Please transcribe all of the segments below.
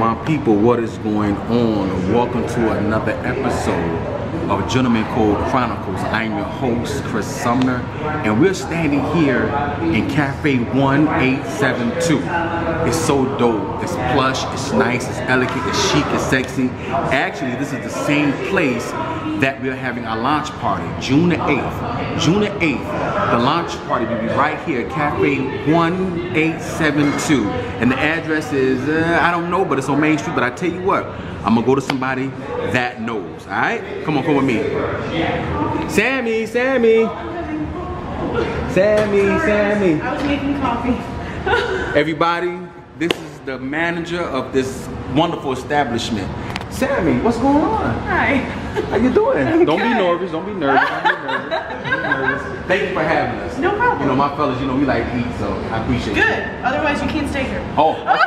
My people, what is going on? Welcome to another episode of Gentleman Code Chronicles. I'm your host, Chris Sumner, and we're standing here in Cafe 1872. It's so dope. It's plush, it's nice, it's elegant, it's chic, it's sexy. Actually, this is the same place that we're having our launch party, June the 8th. June the 8th, the launch party will be right here, Cafe 1872. And the address is, I don't know, but it's on Main Street. But I tell you what, I'm gonna go to somebody that knows, all right? Come with me. Sammy. I was making coffee. Everybody, this is the manager of this wonderful establishment. Sammy, what's going on? Hi. How you doing? Don't be good. nervous. Don't be nervous. Thank you for having us. No problem. You know, my fellas, you know, we like to eat, so I appreciate it. Good. Otherwise, you can't stay here. Oh, okay.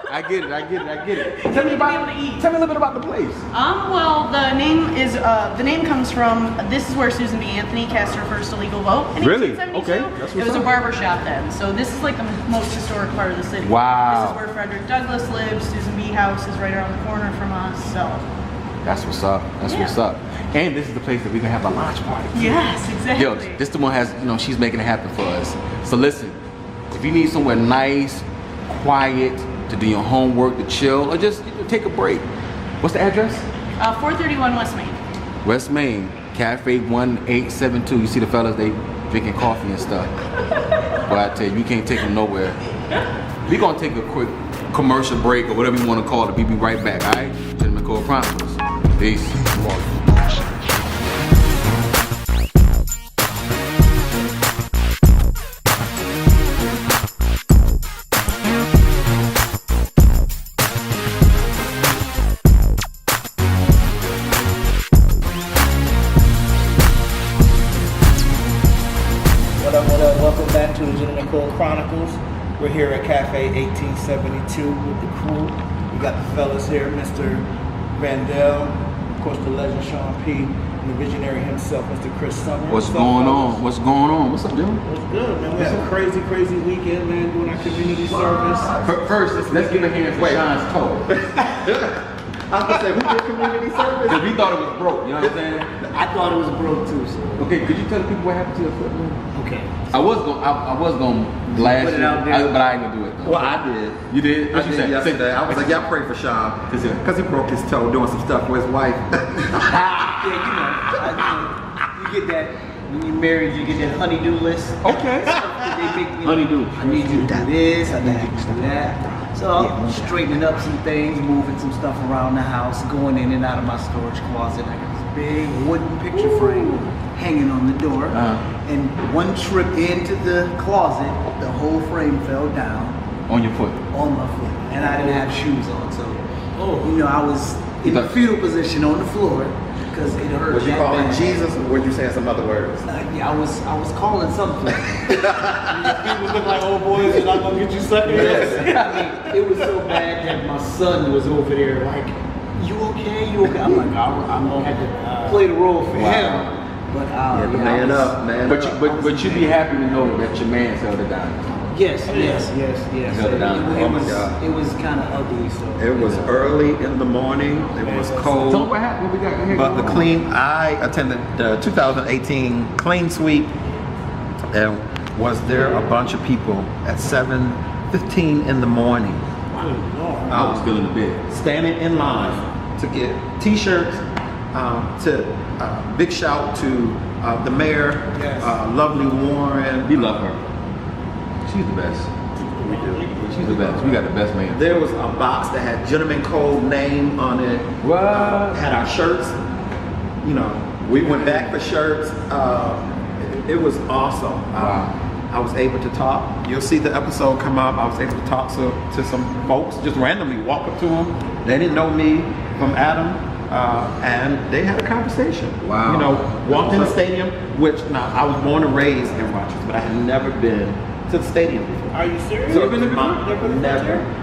I get it. Tell me a little bit about the place. Well, the name comes from, this is where Susan B. Anthony cast her first illegal vote in Really? 1872. Okay. That's what's it was up. a barber shop then. So this is like the most historic part of the city. Wow. This is where Frederick Douglass lives. Susan B. House is right around the corner from us. So. That's what's up. What's up. And this is the place that we're gonna have a launch party. Yes, exactly. Yo, this the one has, you know, she's making it happen for us. So listen, if you need somewhere nice, quiet, to do your homework, to chill, or just take a break. What's the address? 431 West Main. West Main, Cafe 1872. You see the fellas, they drinking coffee and stuff. But I tell you, you can't take them nowhere. We're gonna take a quick commercial break or whatever you want to call it. We'll be right back, all right? Gentleman Code Chronicles. Peace. What up? Welcome back to the Gentleman Code Chronicles. We're here at Cafe 1872 with the crew. We got the fellas here, Mr. Vandell, of course the legend Sean P, and the visionary himself, Mr. Chris Sumner. What's going on? What's going on? What's up, dude? What's good, man? We had a crazy weekend, man, doing our community service. First, let's give a hand for Sean's toe. I was gonna say, we did community service. Because we thought it was broke, you know what I'm saying? I thought it was broke too, so. Okay, could you tell the people what happened to your foot, man? Okay. I was gonna blast Put it you, out there. but I ain't gonna do it. Well, I did. You did? What I you did said? yesterday. I was like, y'all pray for Sean Yes, sir. because he broke his toe doing some stuff with his wife. Yeah, you get that, when you're married, you get that honey-do list. Okay. They make you, Honey-do. I need you to do this, I need you to do that. So I'm straightening up some things, moving some stuff around the house, going in and out of my storage closet. I got this big wooden picture frame hanging on the door. And one trip into the closet, the whole frame fell down On your foot. on my foot. And I didn't have shoes on, so you know, I was in the fetal position on the floor because it hurt. Was you that calling bad. Jesus or were you saying some other words? Yeah, I was calling something. People look like old boys and I'm gonna get you sucking. I mean, it was so bad that my son was over there like, you okay? I'm like, I'm gonna have to play the role for him. But Man up. But you be happy to know that your man held it down. Yes. Held it down. Oh my God. It was kind of ugly. So It was early in the morning. It was Tell me cold. what happened. What we got here? But I attended the 2018 Clean Sweep, and was there a bunch of people at 7:15 in the morning I was still in the bed. standing in line to get T-shirts. Big shout to the mayor, lovely Warren. We love her. She's the best. We do. She's the best. We got the best man. There was a box that had Gentleman Code name on it. What? Had our shirts. You know, we went back for shirts. It was awesome. Wow. I was able to talk. You'll see the episode come up. I was able to talk to some folks, just randomly walk up to them. They didn't know me from Adam, and they had a conversation. Wow. You know, walked in the stadium, which now I was born and raised in Rochester, but I had never been to the stadium before. Are you serious? So You been there before? never.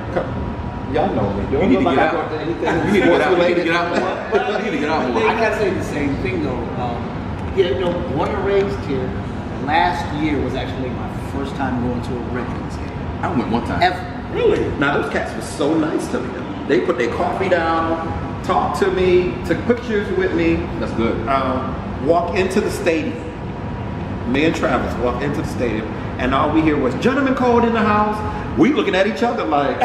Y'all know me. You need to get out. You need to get out. You need to get out more. You need to get out more. I gotta say the same thing though. Yeah, you know, born and raised here. Last year was actually my first time going to a Redskins game. I went one time. Ever. Really? Now those cats were so nice to me. They put their coffee down, talked to me, took pictures with me. That's good. Walk into the stadium. Me and Travis walked into the stadium, and all we hear was "Gentleman Code in the house." We looking at each other like,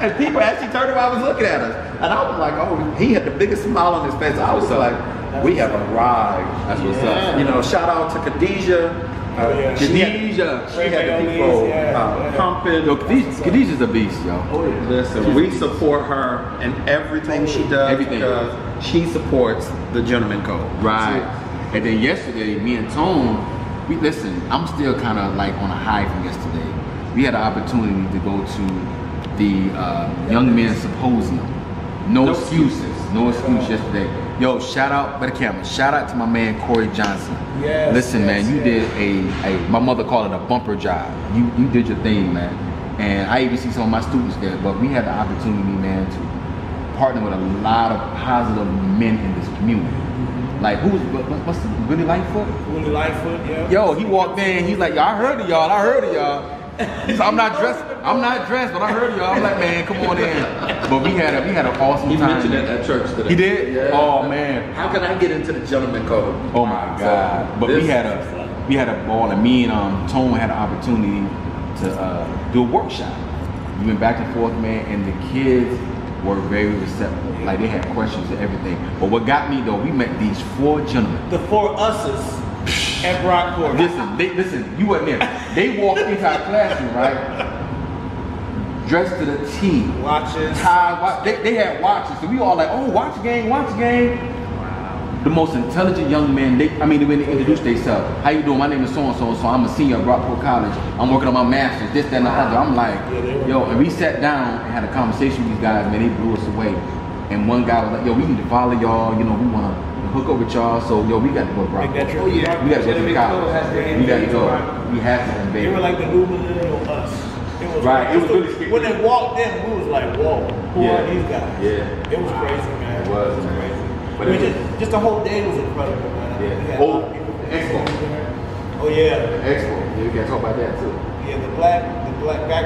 and people actually turned around and was looking at us, and I was like, "Oh, he had the biggest smile on his face." I was like, "We have arrived." That's what's up. You know, shout out to Khadijah. Khadijah. She had the people pumping. Yo, Khadijah's a beast, yo. Listen, we support her in everything she does Everything. because she supports the Gentleman Code. Right. And then yesterday, me and Tone, listen, I'm still kind of like on a high from yesterday. We had an opportunity to go to the Young Men's Symposium. No excuses. No excuse yesterday. Yo, shout out, by the camera, shout out to my man Corey Johnson. Yes, Listen, yes, man, you did my mother called it a bumper job. You did your thing, man. And I even see some of my students there, but we had the opportunity, man, to partner with a lot of positive men in this community. Like, what's the, Willie Lightfoot? Willie Lightfoot, yeah. Yo, he walked in, he's like, yo, I heard of y'all. He said, I'm not dressed, but I heard of y'all. I'm like, man, come on in. But we had an awesome He time. mentioned it at church today. He did? Yeah. Oh man. How can I get into the Gentleman Code? Oh my God. But we had a ball, and me and Tone had an opportunity to do a workshop. We went back and forth, man, and the kids were very receptive. Like, they had questions and everything. But what got me though, we met these 4 gentlemen. The 4 us's at Brockport. Listen, you wasn't there. They walked into our classroom, right? Dressed to the T. Watches. They had watches. So we all like, oh, watch game. Wow. The most intelligent young men, when they introduced themselves. How you doing? My name is so-and-so, so I'm a senior at Brockport College. I'm working on my master's, this, that, and the other. I'm like, yo, and we sat down and had a conversation with these guys, man, they blew us away. And one guy was like, yo, we need to follow y'all, you know, we want to hook up with y'all, so yo, we got to go to Brockport. Oh yeah. We got to go to college. We got to go. We have to invade. They were like the new millennial us. It was Right, it was really scary. When they walked in, we was like, whoa, who are these guys? Yeah. It was crazy, man. It was, man. crazy. But I mean, it just the whole day was incredible, man. Yeah. We had a Oh, lot of people Expo. Oh yeah. Expo. Yeah, we got to talk about that too. Yeah, the black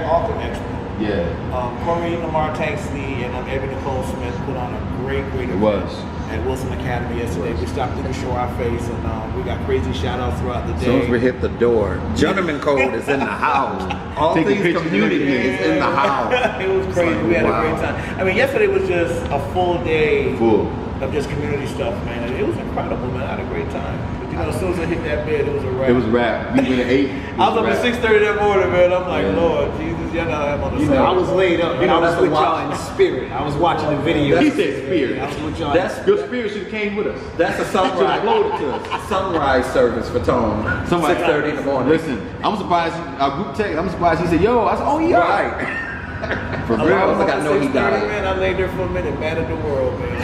author expo. Yeah. Corey Lamar Tanksley and Ebony Nicole Smith put on a great It event was. at Wilson Academy yesterday. We stopped in to show our face, and we got crazy shout outs throughout the day. As soon as we hit the door, Gentleman Code is in the house. All Take a things picture. community is in the house. It was crazy. Like, We had wow. a great time. I mean, yesterday was just a full day Full. of just community stuff, man. And it was incredible, man. I had a great time. But you know, as soon as I hit that bed, it was a wrap. It was rap. We went at 8. I was up at 6:30 that morning, man. I'm like, Lord Jesus, y'all know I'm on the same. I was laid up, but I was that's with the y'all in spirit. I was watching the video. He said spirit. I was with y'all. Your spirit should have came with us. That's a sunrise. Sunrise service for Tone. 6:30 in the morning. Listen, I'm surprised. Our group text. I'm surprised he said, "Yo." I said, "Oh yeah." Right. For I real. was like, I know he got it. Man, I laid there for a minute, mad at the world, man.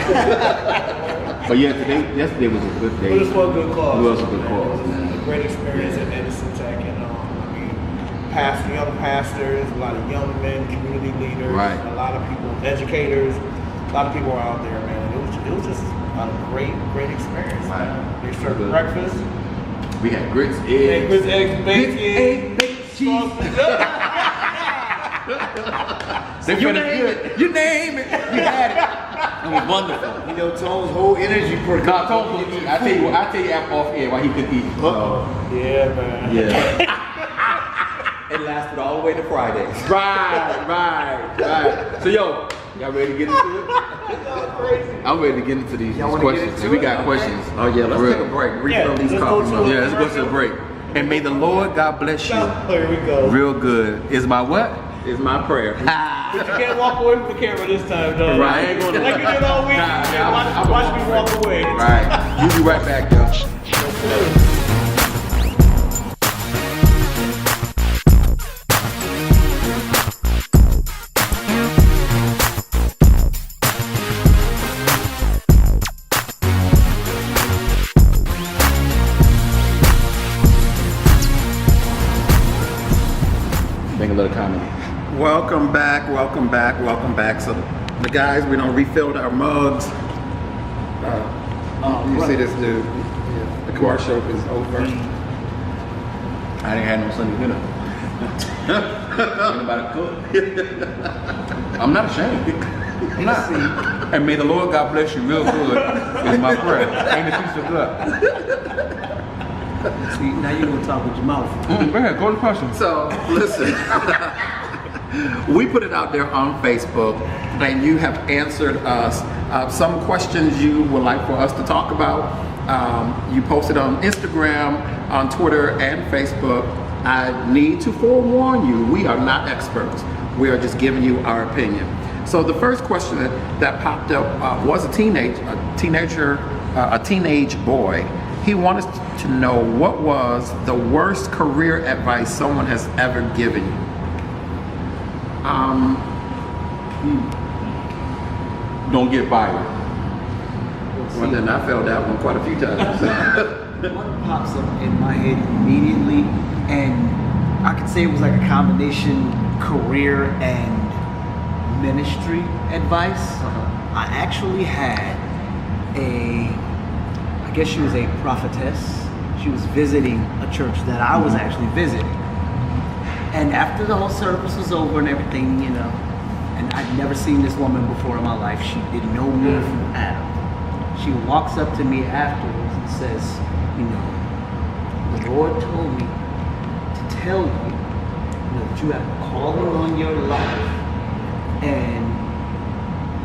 But yeah, yesterday was a good day. But it's for a good cause. It was a good man. cause, It was man. a great experience at Edison Tech, and young pastors, a lot of young men, community leaders, Right. a lot of people, educators, a lot of people are out there, man. It was just a great experience. Right. They served Good. breakfast, We had grits, eggs, eggs, bacon, cheese. They You felt name good. You name it. You had it. It was wonderful. You know, Tone's whole energy per Nah, Tom could eat. I tell you off air why he could eat. Yeah, man. Yeah. It lasted all the way to Friday. Right. So yo, y'all ready to get into it? I'm ready to get into these Y'all wanna questions. get into We it? got Okay. questions. Oh yeah, let's Real. take a break. Refill these let's go coffee to mugs. Yeah, let's go to the break. And may the Lord God bless you. Here we go. Real good. Is my what? Is my prayer. But you can't walk away from the camera this time, though. Right, I ain't gonna- Like you did all week. Nah, man. I'm watch me gonna walk away. Right. You be right back, y'all. welcome back, welcome back. So the guys, we don't refilled our mugs. You see this dude? The commercial is over. I didn't have no Sunday dinner. Anybody cook? I'm not ashamed. I'm not. And may the Lord God bless you real good is my prayer. Ain't a piece of gut. See, now you're gonna talk with your mouth. Go ahead, go to the question. So listen, we put it out there on Facebook, and you have answered us some questions you would like for us to talk about. You posted on Instagram, on Twitter, and Facebook. I need to forewarn you, we are not experts. We are just giving you our opinion. So the first question that popped up was a teenage boy. He wanted to know, what was the worst career advice someone has ever given you? Don't get fired. Well, then I failed that one quite a few times. One pops up in my head immediately, and I could say it was like a combination career and ministry advice. I actually had I guess she was a prophetess. She was visiting a church that I was actually visiting. And after the whole service was over and everything, you know, and I'd never seen this woman before in my life. She didn't know me from Adam. She walks up to me afterwards and says, you know, the Lord told me to tell you, that you have a calling on your life and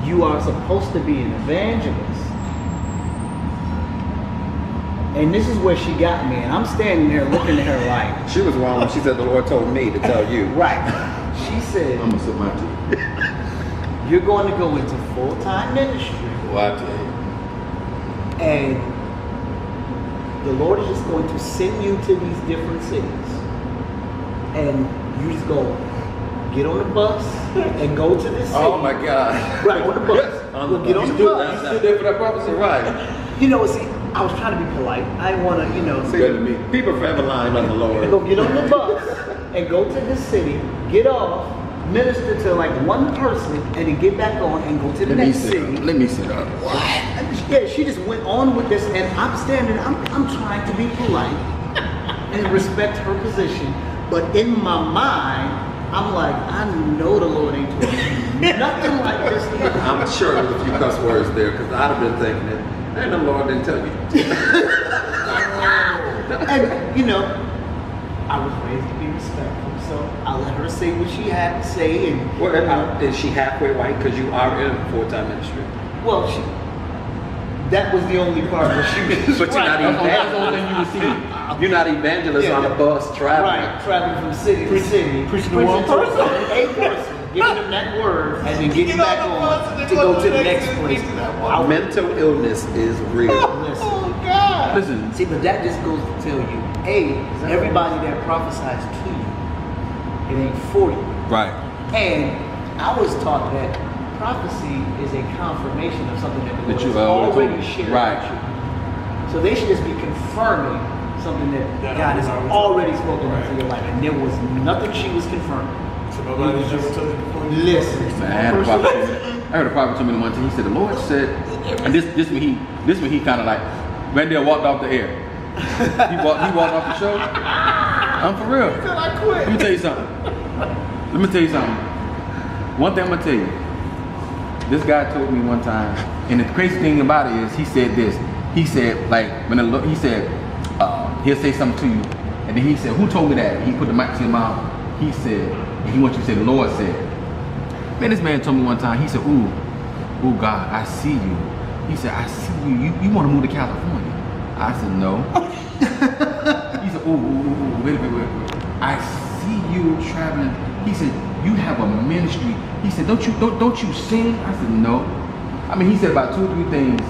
you are supposed to be an evangelist. And this is where she got me, and I'm standing there looking at her like... She was wrong when she said the Lord told me to tell you. Right. She said, I'm gonna sip my tea. you're going to go into full-time ministry. Well, I tell you. And the Lord is just going to send you to these different cities. And you just go get on the bus and go to this city. Oh my God. Right, on the bus. We'll get on the bus. You stood there for that purpose, Right. You know, see, I was trying to be polite. I didn't want to, you know. See, people forever lying on the Lord. Go get on the bus and go to this city, get off, minister to like one person, and then get back on and go to the next city. Let me sit up. Yeah, she just went on with this, and I'm standing, I'm trying to be polite and respect her position, but in my mind, I'm like, I know the Lord ain't told me nothing like this. I'm sure there's a few cuss words there, because I'd have been thinking it. And the Lord didn't tell you. And, you know, I was raised to be respectful, so I let her say what she had to say. And Well, is she halfway white? Because you are in full-time ministry. well, that was the only part where she was. But you're not That's the only thing you would see. You're not evangelist on a bus traveling. Right, traveling from city to city, preaching to one person. a person, giving them that word, and then getting back on to go to the next place. Mental illness is real. Listen, Listen, see, but that just goes to tell you, everybody that prophesies to you, it ain't for you. right. And I was taught that prophecy is a confirmation of something that the Lord That you has already already shared right. with you. So they should just be confirming something that God has already spoken into your life, and there was nothing she was confirming. So nobody's ever told you before you Listen, Man, I heard a prophet tell me one time. He said, the Lord said, and this when he kind of like, Randall walked off the air. He walked off the show. I'm for real. Let me tell you something. One thing I'm gonna tell you. This guy told me one time, and the crazy thing about it is, he said this. He said, like, he said, he'll say something to you, and then he said, who told me that? He put the mic to his mouth. He said, and he wants you to say, the Lord said. Man, this man told me one time, he said, ooh, God, I see you. He said, I see you. You want to move to California? I said, no. He said, wait a minute. I see you traveling. He said, you have a ministry. He said, don't you sing? I said, no. I mean, he said about 2 or 3 things.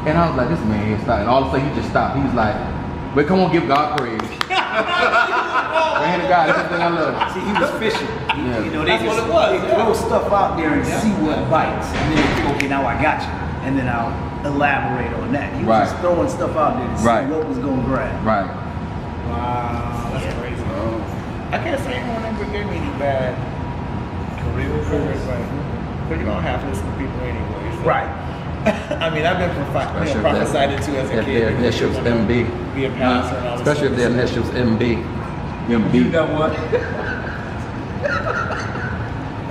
And I was like, this man is stopped. And all of a sudden, he just stopped. He was like, wait, come on, give God praise. Hand to God, that's the thing I love. see, he was fishing. Yeah. You know, they throw stuff out there and see what bites, and then they think, okay, now I got you, and then I'll elaborate on that. He was Right. just throwing stuff out there to see Right. what was going to grab. Right. Wow, that's crazy. I can't say anyone ever gave me any bad The reason for it, right? Because you don't have to listen to people anyway. So. Right. I mean, I've been prophesied into as a If kid. their initials MB. Be a pastor and all this Especially if their initials MB. MB. You know what?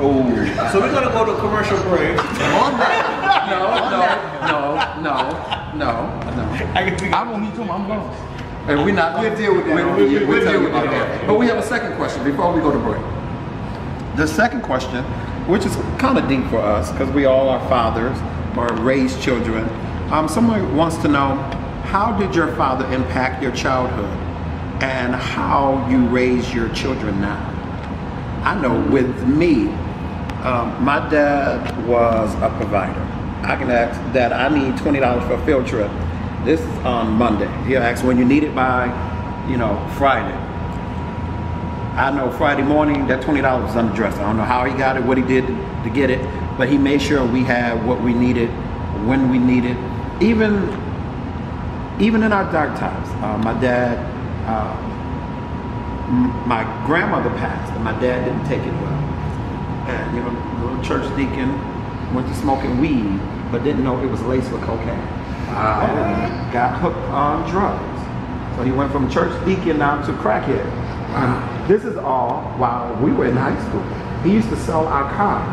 Oh. So we're gonna go to commercial break. On that. No. I can think I won't need to. I'm lost. And we're not. We'll deal with that. We'll tell deal you with about that. that. But we have a second question before we go to break. The second question, which is kind of deep for us, because we all are fathers or raised children. Someone wants to know, how did your father impact your childhood, and how you raise your children now? I know with me, my dad was a provider. I can ask Dad, I need $20 for a field trip. This is on Monday. He'll ask when you need it by, Friday. I know Friday morning that $20 was on the dresser. I don't know how he got it, what he did to get it, but he made sure we had what we needed, when we needed. Even in our dark times, my dad, my grandmother passed, and my dad didn't take it well. And the little church deacon went to smoking weed, but didn't know it was laced with cocaine. And got hooked on drugs. So he went from church deacon now to crackhead. And this is all while we were in high school. He used to sell our car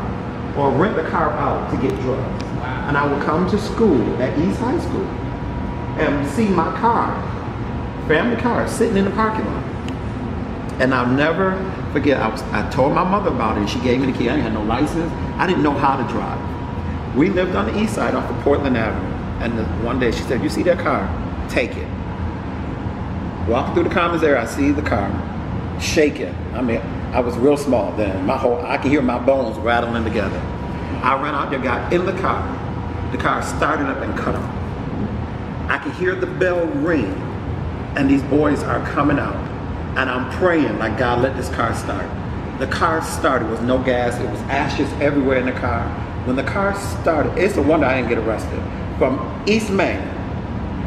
or rent the car out to get drugs. And I would come to school at East High School and see my car, family car, sitting in the parking lot. And I'll never forget, I told my mother about it, and she gave me the key. I didn't have no license. I didn't know how to drive. We lived on the east side off of Portland Avenue. And one day she said, you see that car? Take it. Walking through the commons area, I see the car shaking. I mean, I was real small then. I could hear my bones rattling together. I ran out there, got in the car. The car started up and cut off. I could hear the bell ring, and these boys are coming out. And I'm praying, like, God, let this car start. The car started with no gas. It was ashes everywhere in the car. When the car started, it's a wonder I didn't get arrested. From East Main,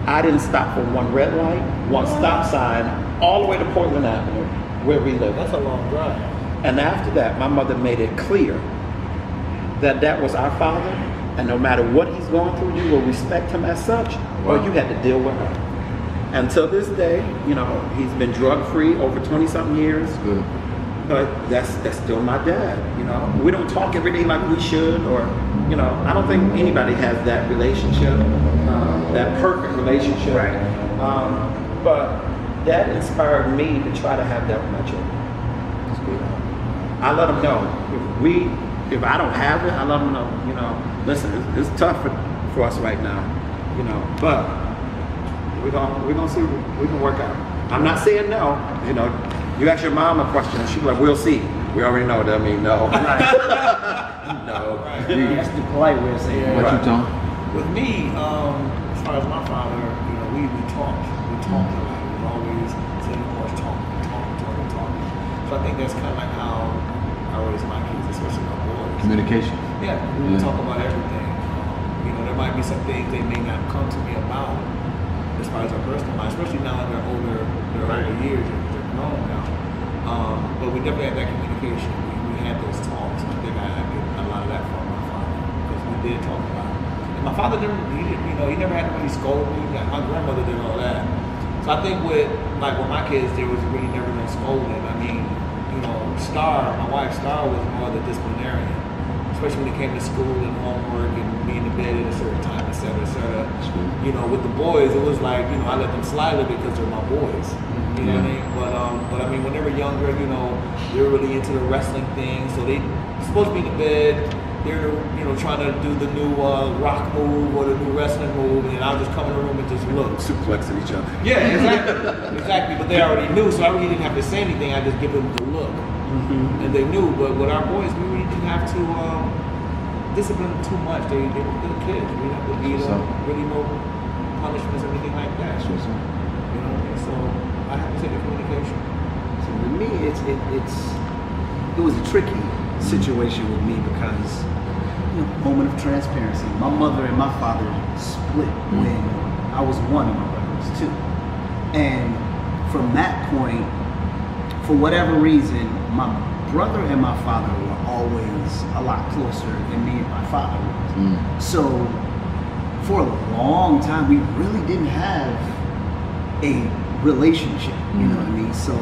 I didn't stop for one red light, one stop sign, all the way to Portland Avenue, where we live. That's a long drive. And after that, my mother made it clear that that was our father, and no matter what he's going through, you will respect him as such, or you had to deal with her. And to this day, he's been drug-free over 20-something years. Good. But that's still my dad. We don't talk every day like we should, or I don't think anybody has that relationship, that perfect relationship. Right. But that inspired me to try to have that with my children. That's good. I let them know if I don't have it, I let them know. Listen, it's tough for us right now. But we're gonna see. We can work out. I'm not saying no. You ask your mom a question, and she's like, "We'll see." We already know that means no. No. That's the polite way of saying it. What you Tom? With me, as far as my father, we talked. We talked a lot. We always sitting on the talk. So I think that's kind of like how I raise my kids, especially my boys. Communication. Yeah, we talk about everything. There might be some things they may not come to me about as far as our personal life, especially now in their older years, they're grown now. But we definitely had that communication. We had those talks, and I think I get a lot of that from my father because we did talk about it. And my father he never had anybody scold me. My grandmother did all that. So I think with my kids, there was really never no scolding. I mean, my wife Star was more the disciplinarian, especially when it came to school and homework and being in bed at a certain time, et cetera, et cetera. With the boys, it was like, I let them slide a bit because they're my boys. You know what I mean? But I mean, when they were younger, they were really into the wrestling thing. So they supposed to be in the bed. They're, trying to do the new rock move or the new wrestling move, and I'll just come in the room and just look. Suplexing each other. Yeah, exactly. But they already knew, so I really didn't have to say anything. I just give them the look, and they knew. But with our boys, we really didn't have to discipline them too much. They were good kids. We didn't have to beat them. Really no punishments or anything like that. So I have to say the communication. So with me, it was a tricky situation with me because, moment of transparency. My mother and my father split when I was one and my brother was two. And from that point, for whatever reason, my brother and my father were always a lot closer than me and my father was. So for a long time, we really didn't have a relationship, you know what I mean? So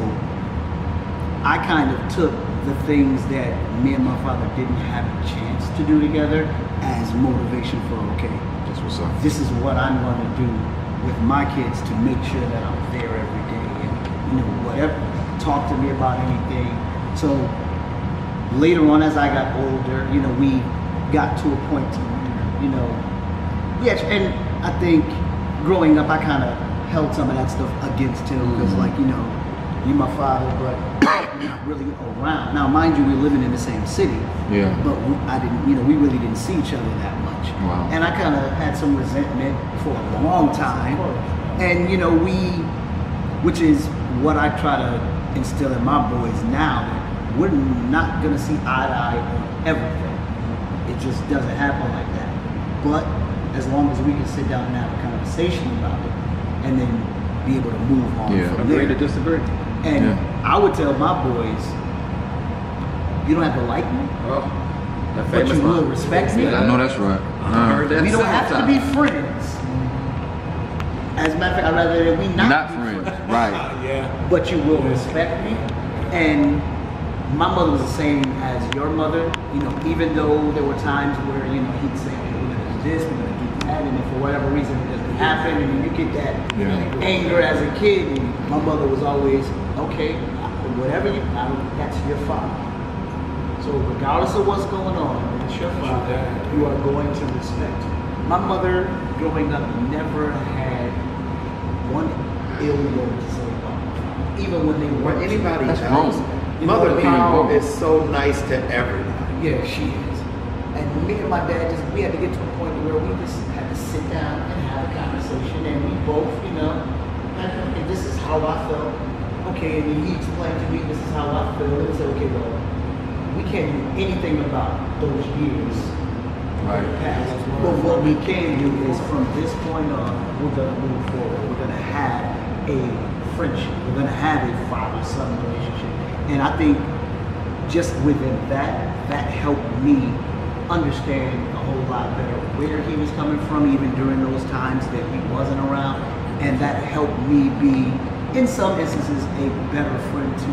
I kind of took the things that me and my father didn't have a chance to do together as motivation for, okay, That's what's up. this is what I'm going to do with my kids to make sure that I'm there every day and, you know, whatever, talk to me about anything. So later on, as I got older, you know, we got to a point to where, you know, yeah, and I think growing up, I kind of held some of that stuff against him because, like, you know, you're my father, but you're not really around. Now, mind you, we're living in the same city. Yeah. But I didn't, you know, we really didn't see each other that much. Wow. And I kind of had some resentment for a long time. And, you know, which is what I try to instill in my boys now, that we're not going to see eye to eye on everything. It just doesn't happen like that. But as long as we can sit down and have a conversation about it, and then be able to move on from there. Agree to disagree. And I would tell my boys, you don't have to like me, Oh, that but you will respect me. I know that's right. I heard that We don't several have to times. be friends. As a matter of fact, I'd rather that we not be friends, right? Yeah. but you will respect me. And my mother was the same as your mother. You know, even though there were times where, you know, he'd say, hey, we're gonna do this, we're gonna do that, and if for whatever reason it doesn't happen, and you get that anger as a kid, and my mother was always, okay, whatever that's your father. So regardless of what's going on, it's your father, you are going to respect him. My mother, growing up, never had one ill word to say about my father, even when they Or weren't. anybody That's else. wrong. You know Mother what I mean? Powell is so nice to everybody. Yeah, she is. And me and my dad we had to get to a point where we just had to sit down and have a conversation, and we both, you know, like, okay, this is how I felt. Okay, and then he explained to me, this is how I feel. And we said, okay, well, we can't do anything about those years Right. past. But what we can do is from this point on, we're gonna move forward. We're gonna have a friendship. We're gonna have a father-son relationship. And I think just within that helped me understand a whole lot better where he was coming from, even during those times that he wasn't around. And that helped me be, in some instances, a better friend to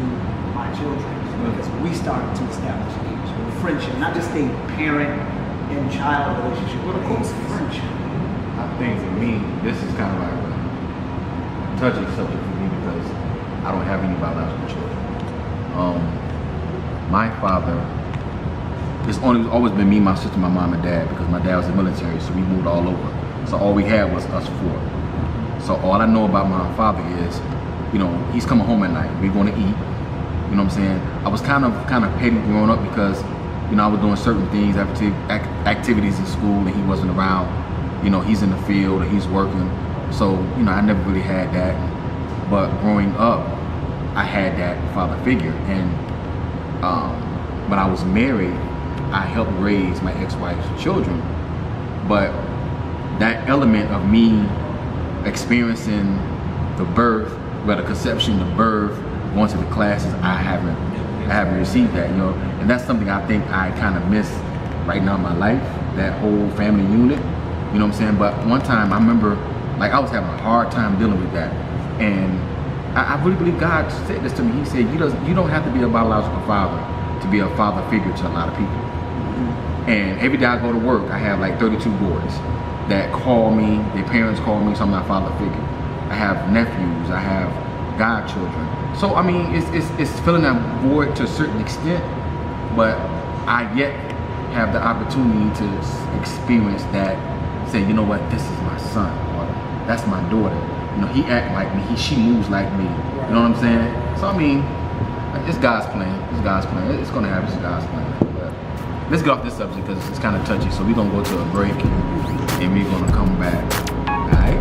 my children, because we started to establish a friendship, not just a parent and child relationship, but of course friendship. I think for me, this is kind of like a touchy subject for me because I don't have any biological children. My father, it's always been me, my sister, my mom, and dad, because my dad was in the military, so we moved all over. So all we had was us four. So all I know about my father is, you know, he's coming home at night. We're going to eat. You know what I'm saying? I was kind of petty growing up because, you know, I was doing certain things, activities in school, and he wasn't around. You know, he's in the field or he's working. So, you know, I never really had that. But growing up, I had that father figure. And when I was married, I helped raise my ex-wife's children. But that element of me experiencing the birth, the conception, the birth, going to the classes, I haven't received that, you know. And that's something I think I kind of miss right now in my life, that whole family unit, you know what I'm saying? But one time I remember, like, I was having a hard time dealing with that. And I really believe God said this to me. He said, you don't have to be a biological father to be a father figure to a lot of people. And every day I go to work, I have like 32 boys that call me, their parents call me, so I'm not a father figure. I have nephews, I have godchildren. So I mean, it's filling that void to a certain extent, but I yet have the opportunity to experience that, say, you know what, this is my son, or that's my daughter. You know, he act like me, she moves like me. You know what I'm saying? So I mean, it's God's plan. It's God's plan. It's gonna happen. It's God's plan. But let's get off this subject because it's kind of touchy. So we're gonna go to a break and we're gonna come back. All right.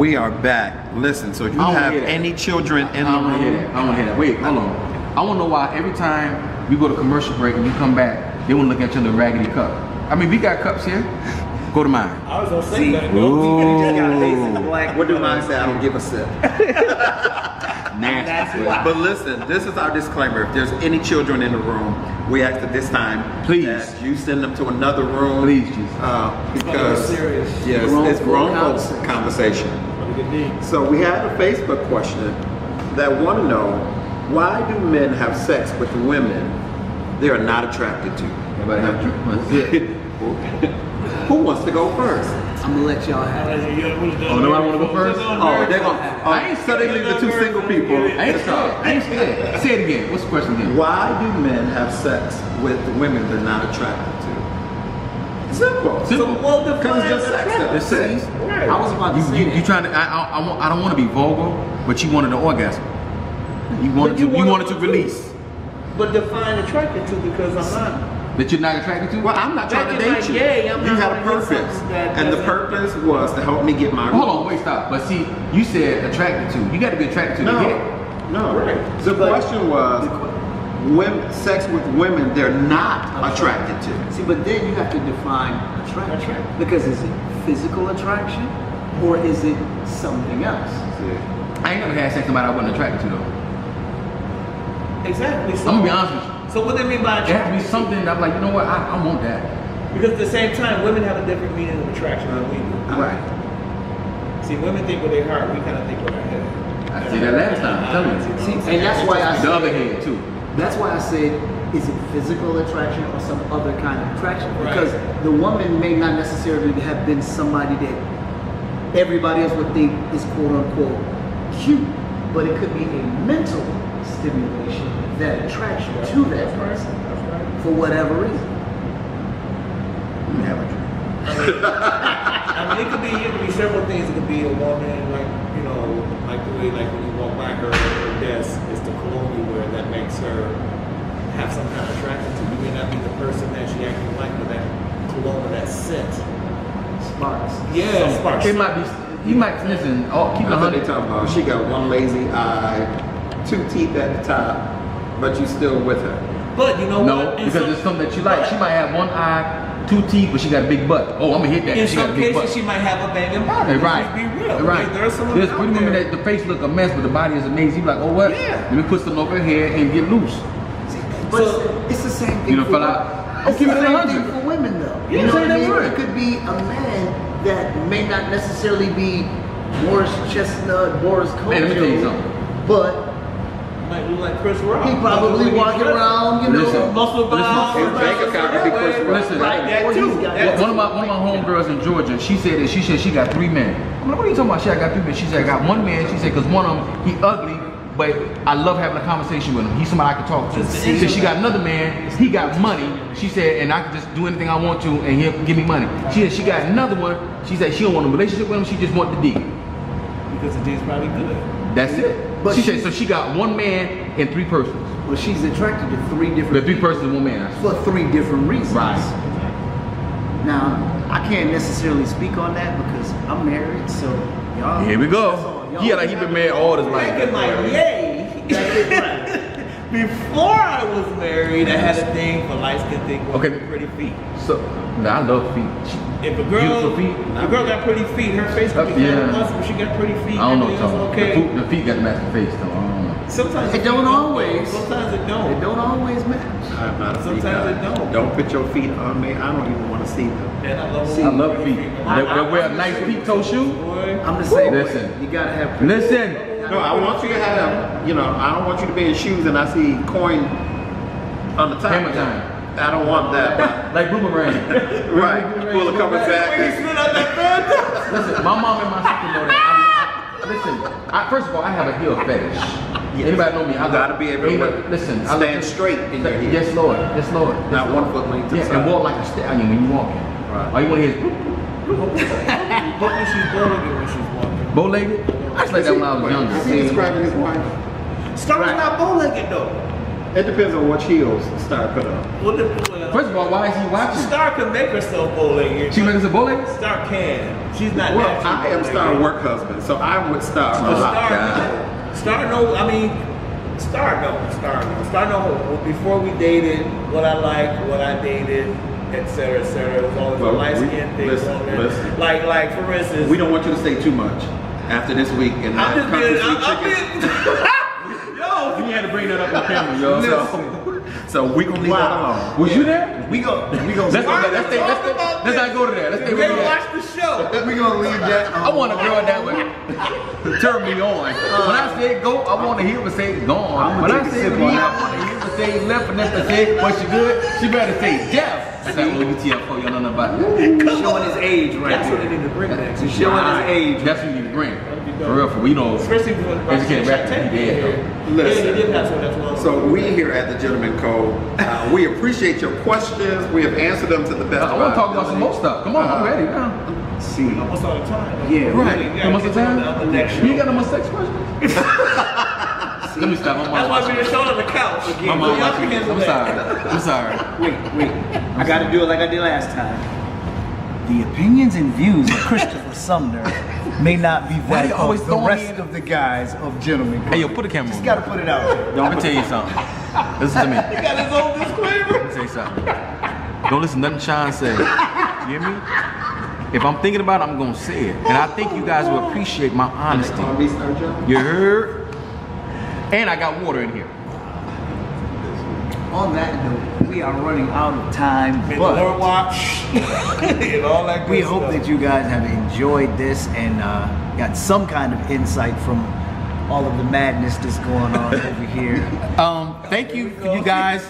We are back. Listen, so if you I don't have hear that. any children in I the don't want to hear room, that. I don't want to hear that. Wait, hold on. I want to know why every time we go to commercial break and you come back, they want to look at you in the raggedy cup. I mean, we got cups here. Go to mine. I was gonna say See, that. Ooh. just got basic black. what do mine say? I don't give a sip. Nasty. But listen, this is our disclaimer. If there's any children in the room, we ask at this time Please. that you send them to another room. Please, Jesus. Because serious. yes, it's grown folks conversation. So we have a Facebook question that want to know, why do men have sex with women they are not attracted to? Everybody have a Who wants to go first? I'm gonna let y'all have it. Oh, nobody want to go first? Oh, they're gonna. I ain't so they leave the two single people. I ain't scared. I ain't scared. Say it again. What's the question again? Why do men have sex with women they're not attracted to? Simple. Simple. Because it's just sex. The cities. I was about to say You that. trying to? I don't want to be vulgar, but you wanted an orgasm. You wanted But you to. You wanna wanted to go release. But define attracted to, because I'm not. That you're not attracted to. Well, I'm not trying to Back in date my you. day, I'm You not had a gonna do purpose, something that and the doesn't- purpose was to help me get my. Hold on, wait, stop. But see, you said attracted to. You got to be attracted to the head. No. Right. The But- question was, sex with women they're not attracted to. See, but then you have to define attraction. Because is it physical attraction or is it something else? I ain't never had sex with somebody I wasn't attracted to though. Exactly. So, I'm gonna be honest with you. So what do they mean by It has to be attraction? something that I'm like, you know what? I want that. Because at the same time, women have a different meaning of attraction than we do. Right. See, women think with their heart, we kind of think with our head. I see that last time. I'm telling you. See, and that's why I The other said, head too. that's why I said, is it physical attraction or some other kind of attraction? Right. Because the woman may not necessarily have been somebody that everybody else would think is quote unquote cute, but it could be a mental stimulation that attracts you to that person for whatever reason. I mean, it could be several things. It could be a woman, like, you know, like the way, like when you walk by her desk, it's the cologne you wear that makes her have some kind of attraction to you. You may not be the person that she actually likes, but that cologne or that scent. Sparks. Yeah, sparks. It might be. You might listen. Oh, keep it That's what they 100. talking about. She got one lazy eye, 2 teeth at the top, but you still with her. But you know No, what? In because some- it's something that you like. She might have one eye, 2 teeth, but she got a big butt. Oh, I'm gonna hit that. In She got a some big cases, butt. she might have a banging body. Right. Let's be real. Right. There are some There's out pretty women there. that the face look a mess, but the body is amazing. You be like, oh what? Yeah. Let me put some over here and get loose. But So- it's the same thing. You done for fell women. out? I'm It's the keeping it same 100. thing for women, though. Yeah, You know say what I that's mean? right. It could be a man that may not necessarily be Boris Chestnut, Boris Kojo, Man, let me tell you something. but Might look like Chris Rock. he probably walking around, you know. Listen. muscle bound. His bank account could be Chris Rock. Listen. Right, that too. That One of my homegirls in Georgia, she said she got 3 men. I'm like, what are you talking about? She said, I got 3 men. She said, I got 1 man. She said, because one of them, he ugly, but I love having a conversation with him. He's somebody I can talk to. She said, she got another man. He got money. She said, and I can just do anything I want to, and he'll give me money. She said, she got another one. She said, she don't want a relationship with him. She just want the dick. because the D's probably good. That's it. But she she- said, so she got 1 man and 3 persons. Well, she's attracted to 3 But different 3 persons, 1 man. for 3 different reasons. Right. Now, I can't necessarily speak on that because I'm married, so y'all. Here we that's go. all. Y'all He like he been married all his life. Back in my day, before I was married, I had a thing for light-skinned thing with Okay. pretty feet. So, nah, I love feet. If a Beautiful girl, feet. a girl got pretty feet, her face could be kind Yeah. of muscle, but she got pretty feet. I don't know what everything's you're talking okay. about. The feet got the master face though. I don't know. Sometimes It the don't feet always. Sometimes it It don't. don't always match. I'm not a freak Sometimes guy. it don't. Don't put your feet on me. I don't even want to see them. And I love, I love feet. They wear a nice peep toe shoe. Boy. I'm the same way. Listen. You gotta have. Listen. No, I want you to have, you know, I don't want you to be in shoes and I see coin on the top. Hammer time. I don't want that. Like boomerang. Right. Pull the cover back. Listen, my mom and my sister know that. Listen, first of all, I have a heel fetish. Yes. Anybody know me? I You gotta be able to listen. stand straight in your heel. Yes, Lord. Yes, Lord. Yes, Not Lord. 1 foot length to the Yeah, side. and walk like a stallion when you walking. Right. All you want to hear is But when she's bowling, when she's walking. bow-legged. I used like that when I was Is he younger. describing his wife? Star's not bow-legged though. It depends on which heels Star put on. First of all, why is he watching? Star can make herself bow-legged. She makes a bullet? Star can. She's not Well, naturally I am bow-legged. Star work husband, so I'm with Star. But God. Star knows. I mean, Star knows. Star knows. Before we dated, what I liked, what I dated, etc., etc. It was always Well, a light skin thing. listen. Like for instance, We don't want you to say too much after this week in I'm just country being. sweet I'm chicken. being. Yo, You had to bring that up on camera, yo. So we gonna leave that alone. Was you there? We go. Let's not go to that. Let's stay you with never that. watched the show. We gonna leave that. I want a girl that would turn me on. When I say go, I want to hear her say gone. When I take a say sip leave, on I that. want to hear her say left, and if I say, was she good? She better say deaf. That's that WTF for y'all know about that. Showing his age right That's what they there. need to bring next. He's showing his age. That's what you need to bring. For real, for we know. Especially when Educated rapper, he dead though. Listen. Yeah, he did have some that's long. So we here at the Gentleman Code, we appreciate your questions. We have answered them to the best. I want to talk about some more stuff. Come on, I'm ready now. See. Almost all the time. Yeah, Right. You How much gotta time? get on the next show. You got no more sex questions? Let me stop. My That's mom. why we just showed on the couch again. My mom. Y'all can handle I'm that. sorry. I'm sorry. Wait. I gotta do it like I did last time. The opinions and views of Christopher Sumner may not be Why that you always of the throwing rest me in? of the guys of Gentlemen. Hey, yo, put the camera Just on. gotta put it out there. Let me tell you something. Listen to me. He got his own disclaimer. Let me tell you something. Don't listen to nothing Sean said. You hear me? If I'm thinking about it, I'm gonna say it. And I think you guys will appreciate my honesty. You heard? And I got water in here. On that note, we are running out of time, May the Lord but watch and all that good we hope stuff. that you guys have enjoyed this and got some kind of insight from all of the madness that's going on over here. Thank you for you guys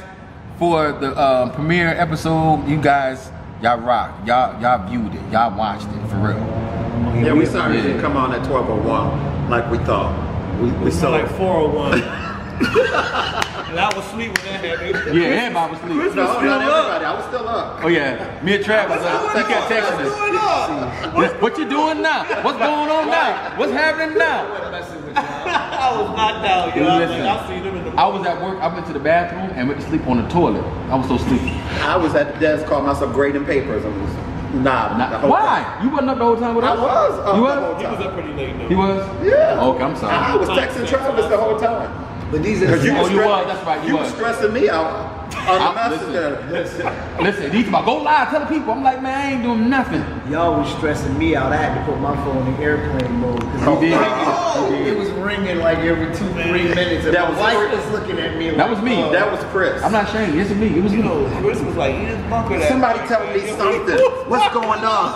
for the premiere episode. You guys, y'all rock. Y'all viewed it. Y'all watched it for real. Yeah, we sorry it didn't come on at 12:01 like we thought. We So saw like it. 401. And I was asleep when that happened. Yeah, everybody was asleep. No, not everybody. I was still up. Oh yeah, me and Trav was up. He kept texting us. What you doing now? What's going on now? What's happening now? I was knocked out, yo. Listen, I seen them in the I was at work. I went to the bathroom and went to sleep on the toilet. I was so sleepy. I was at the desk calling myself grading papers. I was the whole Why? time. You wasn't up the whole time with I us? was up You the was? whole He was time. up pretty late though. He was? Yeah. Okay, I'm sorry. I was texting Travis the whole time. But these are Because you, Oh, was you stre- was, that's right, you you was. were stressing me out on the messenger. Listen, he's about go live, tell the people. I'm like, man, I ain't doing nothing. y'all was stressing me out. I had to put my phone in airplane mode because You did. it was ringing like every 2-3 minutes. And That my was wife Chris. was looking at me. That was me. That was Chris. I'm not ashamed. It's me. It was You me. know, Chris was like, he just bunker that. Somebody tell me something. What's going on?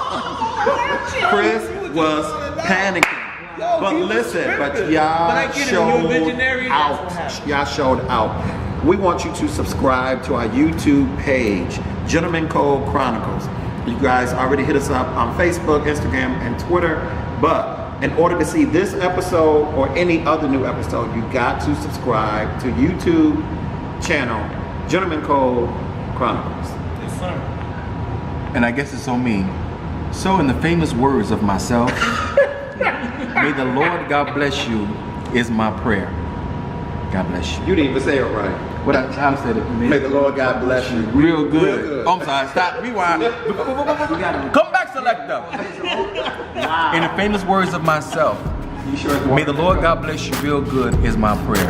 Chris was panicking. But listen, but y'all showed out. Y'all showed out. We want you to subscribe to our YouTube page, Gentleman Code Chronicles. You guys already hit us up on Facebook, Instagram, and Twitter. But in order to see this episode or any other new episode, you got to subscribe to YouTube channel, Gentleman Code Chronicles. Yes, sir. And I guess it's on me. So in the famous words of myself, may the Lord God bless you is my prayer. God bless you. You didn't even say it right. What I said it. May the Lord God bless you. Real good. Real good. Oh, I'm sorry. Stop. Rewind. Come back, selector. In the famous words of myself, You sure it's may the Lord God bless you real good is my prayer.